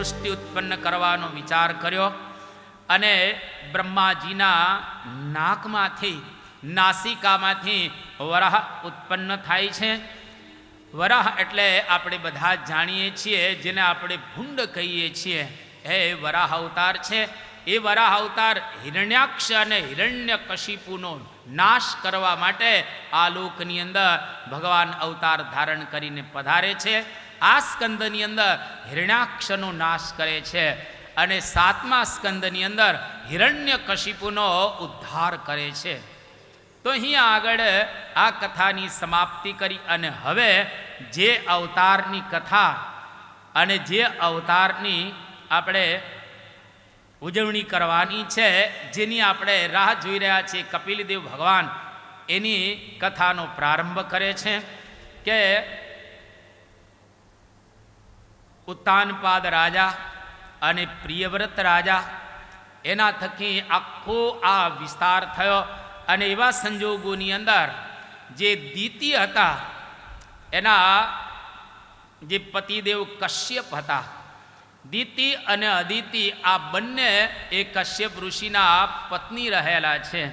સૃષ્ટિ ઉત્પન્ન કરવાનો વિચાર કર્યો અને બ્રહ્માજીના નાકમાંથી, નાસિકામાંથી વરાહ ઉત્પન્ન થાય છે. વરાહ એટલે આપણે બધા જ જાણીએ છીએ, જેને આપણે ભૂંડ કહીએ છીએ, એ વરાહ અવતાર છે. એ વરાહ અવતાર હિરણ્યાક્ષ અને હિરણ્યકશિપુનો નાશ કરવા માટે આ લોકની અંદર ભગવાન અવતાર ધારણ કરીને પધારે છે. આ સ્કંદની અંદર હિરણ્યાક્ષનો નાશ કરે છે અને 7મા સ્કંદની અંદર હિરણ્યકશિપુનો ઉદ્ધાર કરે છે. તો અહીંયા આગળ આ કથાની સમાપ્તિ કરી અને હવે જે અવતારની કથા અને જે અવતારની આપણે ઉજવણી કરવાની છે, જેની આપણે રાહ જોઈ રહ્યા છીએ, કપિલદેવ ભગવાન એની કથાનો પ્રારંભ કરે છે કે ઉત્તાનપાદ રાજા અને પ્રિયવ્રત રાજા, એના થકી આખો આ વિસ્તાર થયો. અને એવા સંજોગોની અંદર જે દિતિ હતા, એના જે પતિદેવ કશ્યપ હતા, દિતિ અને અદિતિ આ બંને એ કશ્યપ ઋષિના પત્ની રહેલા છે.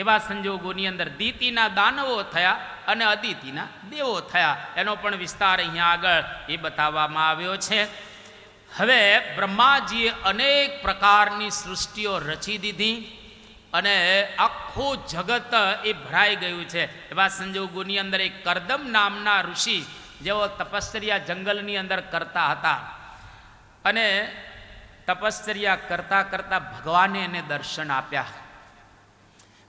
એવા સંજોગોની અંદર દિતિના દાનવો થયા અને અદિતિના દેવો થયા. એનો પણ વિસ્તાર અહીંયા આગળ એ બતાવવામાં આવ્યો છે. હવે બ્રહ્માજીએ અનેક પ્રકારની સૃષ્ટિઓ રચી દીધી અને આખું જગત એ ભરાઈ ગયું છે. એવા સંજોગોની અંદર એક કરદમ નામના ઋષિ, જેઓ તપશ્ચર્યા જંગલની અંદર કરતા હતા, અને તપશ્ચર્યા કરતાં કરતાં ભગવાને એને દર્શન આપ્યા.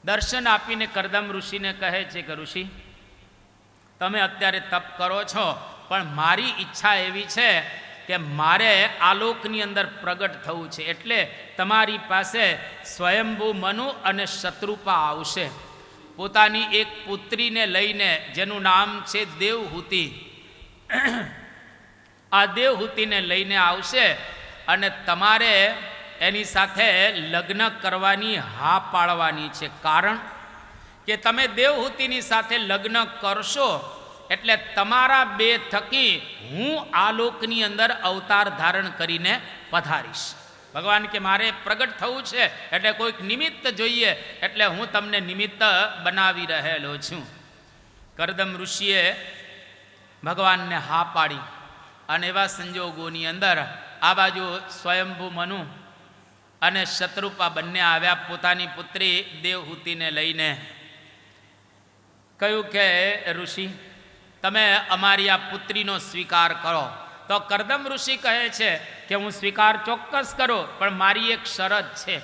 દર્શન આપીને કરદમ ઋષિને કહે છે કે ઋષિ, તમે અત્યારે તપ કરો છો, પણ મારી ઈચ્છા એવી છે કે મારે આલોકની અંદર પ્રગટ થવું છે, એટલે તમારી પાસે સ્વયંભૂ મનુ અને શત્રુપા આવશે. પોતાની એક પુત્રીને લઈને, જેનું નામ છે દેવહૂતિ. આ દેવહૂતિને લઈને આવશે અને તમારે એની સાથે લગ્ન કરવાની હા પાડવાની છે. કારણ કે તમે દેવહૂતિની સાથે લગ્ન કરશો એટલે તમારા બે થકી હું આ લોકની અંદર અવતાર ધારણ કરીને પધારીશ. ભગવાન કે મારે પ્રગટ થવું છે એટલે કોઈક નિમિત્ત જોઈએ, એટલે હું તમને નિમિત્ત બનાવી રહેલો છું. કરદમ ઋષિએ ભગવાનને હા પાડી અને એવા સંજોગોની અંદર આ બાજુ સ્વયંભૂ મનુ અને શત્રુપા બંને આવ્યા પોતાની પુત્રી દેવહૂતિને લઈને. કહ્યું કે ઋષિ, તમે અમારી આ પુત્રીનો સ્વીકાર કરો. તો કરદમ ઋષિ કહે છે કે હું સ્વીકાર ચોક્કસ કરું, પણ મારી એક શરત છે.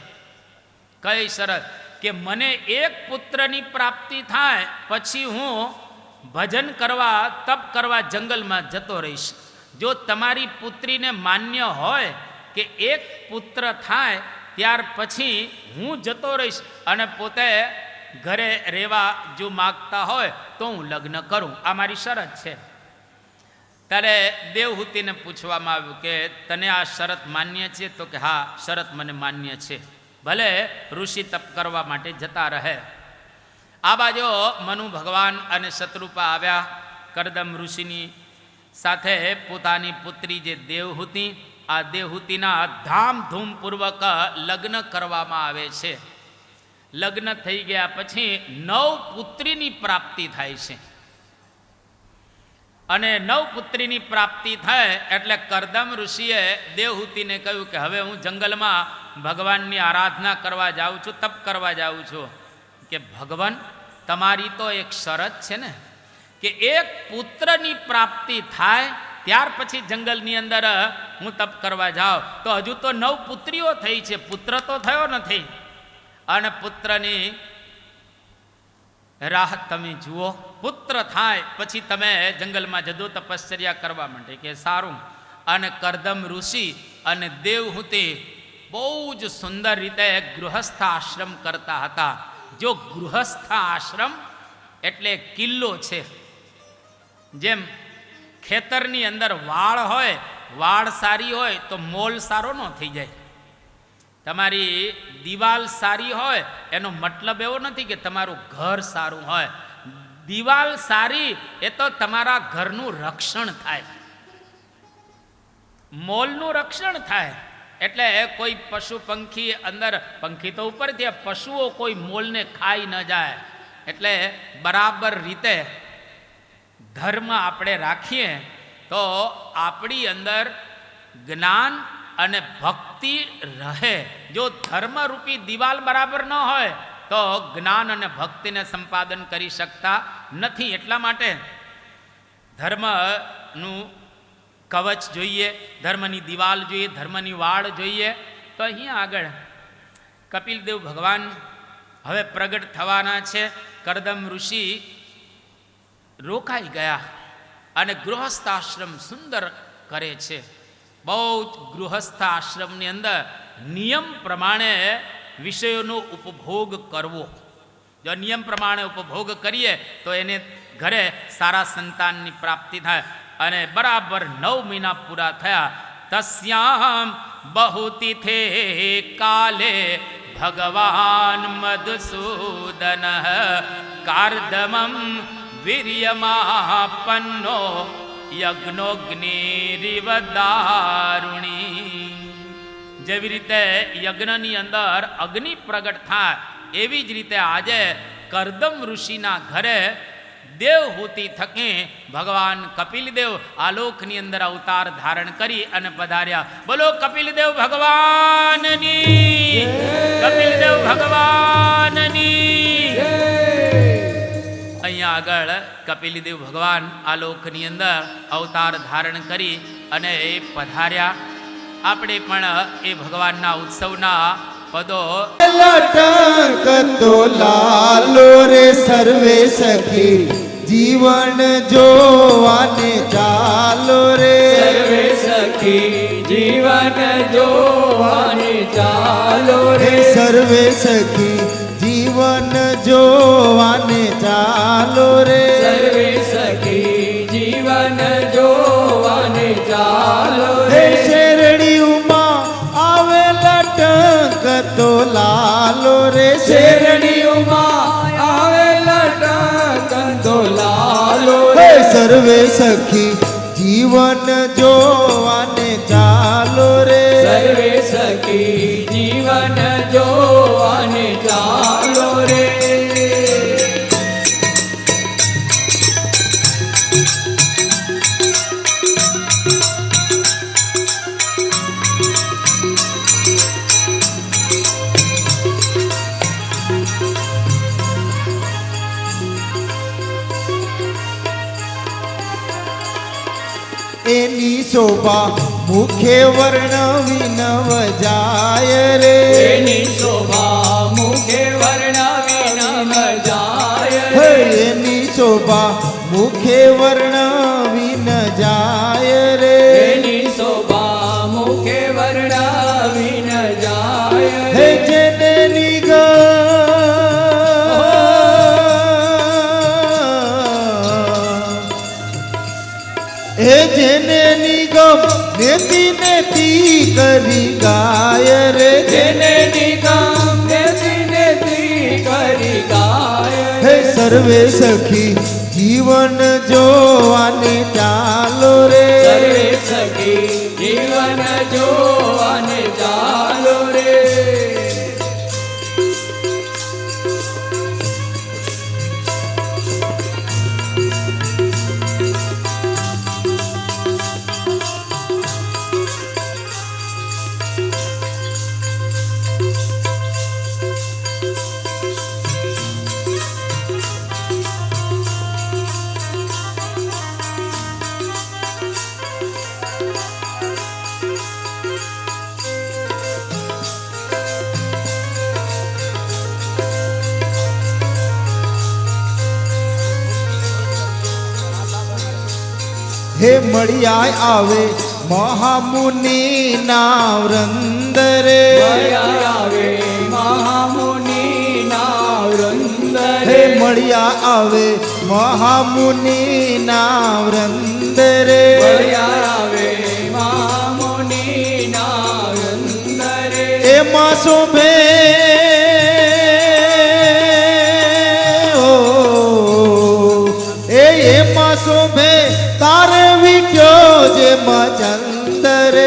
કઈ શરત? કે મને એક પુત્રની પ્રાપ્તિ થાય પછી હું ભજન કરવા, તપ કરવા જંગલમાં જતો રહીશ. જો તમારી પુત્રીને માન્ય હોય કે એક પુત્ર થાય ત્યાર પછી હું જતો રહીશ અને પોતે ઘરે રહેવા જો માગતા હોય તો હું લગ્ન કરું. આ મારી શરત છે. ત્યારે દેવહૂતિને પૂછવામાં આવ્યું કે તને આ શરત માન્ય છે? તો કે હા, શરત મને માન્ય છે. ભલે ઋષિ તપ કરવા માટે જતા રહે. આ બાજુ મનુ ભગવાન અને શત્રુપા આવ્યા કરદમ ઋષિની સાથે. પોતાની પુત્રી જે દેવહૂતિ, આ દેવહૂતિના ધામધૂમપૂર્વક લગ્ન કરવામાં આવે છે. લગ્ન થઈ ગયા પછી 9 પુત્રીની પ્રાપ્તિ થાય છે. અને 9 પુત્રીની પ્રાપ્તિ થાય એટલે કરદમ ઋષિએ દેવહૂતિને કહ્યું કે હવે હું જંગલમાં ભગવાનની આરાધના કરવા જાઉં છું, તપ કરવા જાઉં છું. કે ભગવાન, તમારી તો એક શરત છે ને કે એક પુત્રની પ્રાપ્તિ થાય ત્યાર પછી જંગલની અંદર હું તપ કરવા જાઉં. તો હજુ તો 9 પુત્રીઓ થઈ છે, પુત્ર તો થયો નથી. અને પુત્રની રાહ તમે જુઓ. પુત્ર થાય પછી તમે જંગલમાં જજો તપશ્ચર્યા કરવા માટે. કે સારું. અને કરદમ ઋષિ અને દેવહૂતિ બહુ જ સુંદર રીતે ગૃહસ્થ આશ્રમ કરતા હતા. જો ગૃહસ્થ આશ્રમ એટલે કિલ્લો છે. જેમ ખેતરની અંદર વાળ હોય, વાળ સારી હોય તો મોલ સારો ન થઈ જાય. તમારી દિવાલ સારી હોય એનો મતલબ એવો નથી કે તમારું ઘર સારું હોય. દિવાલ સારી એ તો તમારા ઘરનું રક્ષણ થાય. મોલનું રક્ષણ થાય. એટલે કોઈ પશુ પંખી અંદર, પંખી તો ઉપરથી, પશુઓ કોઈ મોલને ખાઈ ન જાય. એટલે બરાબર રીતે ધર્મ આપણે રાખીએ તો આપણી અંદર જ્ઞાન અને ભક્તિ રહે. જો ધર્મરૂપી દિવાલ બરાબર ન હોય તો જ્ઞાન અને ભક્તિને સંપાદન કરી શકતા નથી. એટલા માટે ધર્મનું કવચ જોઈએ, ધર્મની દિવાલ જોઈએ, ધર્મની વાડ જોઈએ. તો અહીંયા આગળ કપિલદેવ ભગવાન હવે પ્રગટ થવાના છે. કરદમ ઋષિ રોકાઈ ગયા અને ગૃહસ્થ આશ્રમ સુંદર કરે છે. બહુ જ ગૃહસ્થ આશ્રમની અંદર નિયમ પ્રમાણે વિષયોનો ઉપભોગ કરવો. જો નિયમ પ્રમાણે ઉપભોગ કરીએ તો એને ઘરે સારા સંતાનની પ્રાપ્તિ થાય. અને બરાબર 9 મહિના પૂરા થયા. તસ્યામ બહુતિથે કાલે ભગવાન મધુસૂદન કાર્દમમ વીર્યમાપન્નો યજ્ઞોગ્નિરિવ દારુણી. જેવી રીતે યજ્ઞની અંદર અગ્નિ પ્રગટ થાય એવી જ રીતે આજે કરદમ ઋષિના ઘરે દેવહૂતિ થકી ભગવાન કપિલદેવ આલોકની અંદર અવતાર ધારણ કરી અને પધાર્યા. બોલો કપિલદેવ ભગવાનની, કપિલદેવ ભગવાનની. અહીંયા આગળ કપિલદેવ ભગવાન આલોકની અંદર અવતાર ધારણ કરી અને એ પધાર્યા. આપણે પણ એ ભગવાનના ઉત્સવના પદો લટકતો લાલો રે સર્વે સખી જીવન જોવાને ચાલો રે, સર્વે સખી જીવન જોવાને ચાલો રે, સર્વે સખી જીવન જોવાને ચાલો રે, સર્વે સખી જીવન જોવાને ચાલો રે. શેરડીઓમાં આવે લટકતો લાલો રે, શેરડીઓમાં આવે લટકતો લાલો રે, સર્વે સખી જીવન જોવાને ચાલો રે, સર્વે સખી જીવન જોવાને ચાલો રે. એની શોભા મુખે વર્ણવી નવ જાય રે, એની શોભા મુખે વર્ણવી નવ જાય હે રે, એની શોભા મુખે વર્ણવી ન જાય રે, એની શોભા મુખે વર્ણવી ન જાય હે રે. જેને હે જેને નિગમ નેતી નેતી કરી ગાય રે, જેને નિગમ નેતી નેતી કરી ગાય હે રે, સર્વે સખી જીવન જોવાને ચાલો રે, સર્વે સખી જીવન જોવાને ચાલો રે. હે મળ્યા આવે મહામુનિ ના વૃંદ રે, મળ્યા આવે મહામુનિ ના વૃંદ હે રે, મળ્યા આવે મહામુનિ ના વૃંદ રે, મળ્યા આવે મહામુનિ ના વૃંદ રે, એમાં શોભે એમાં શોભે તારે વિટ્યો જે ચંદ રે,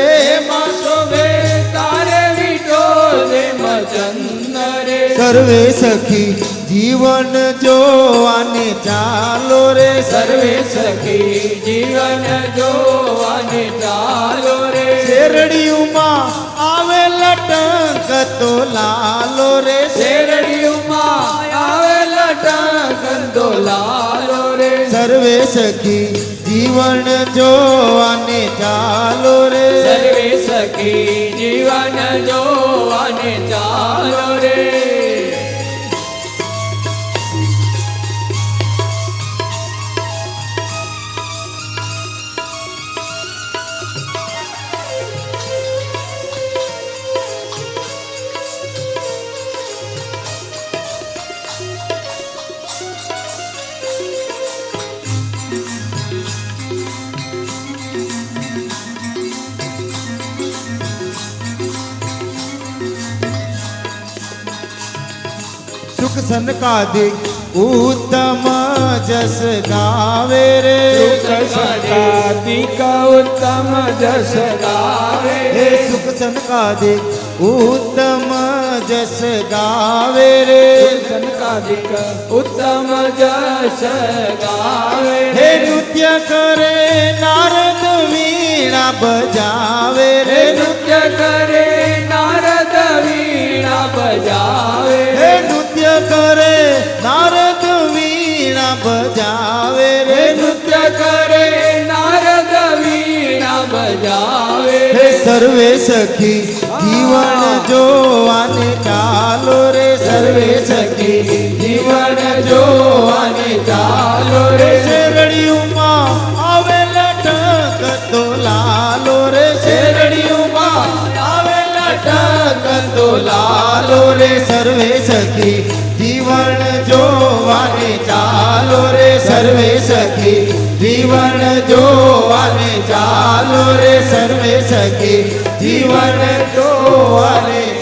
સર્વે સખી જીવન જોવાને ચાલો રે સર્વે સખી જીવન જોવાને ચાલો રે શેરડીયુમાં આવે લટકતો લાલો રે શેરડીયુમાં આવેલ ટંકતો લાલો રે સર્વે સખી જીવન જોવાને ચાલો રે સર્વે સખી જીવન જોવાને ચાલો રે સુખ સનકાદિક ઉત્તમ જસ ગાવે રે કાર્તિક ઉત્તમ જસ ગાવે હે સુખ સનકાદિક ઉત્તમ જસ ગાવે રે સંકાદિક ઉત્તમ જસ ગાવે હે નૃત્ય કરે નારદ વીણા બજાવે રે નૃત્ય કરે નારદ વીણા બજાવે હે નૃત્ય કરે નારદ વીણા બજાવે રે નૃત્ય કરે નારદ વીણા બજાવે હે સર્વે સખી જીવન જોવાને ચાલો રે સર્વે સખી જીવન જોવાને ચાલો રે શેરડીયુમાં આવે લટકતો લાલો રે શેરડીયુમાં આવે લટકતો લાલો રે સર્વે સખી જીવન જોવાને ચાલો રે સર્વે સખી જીવન જોવાને ચાલો રે સર્વે સખી જીવન જોવાને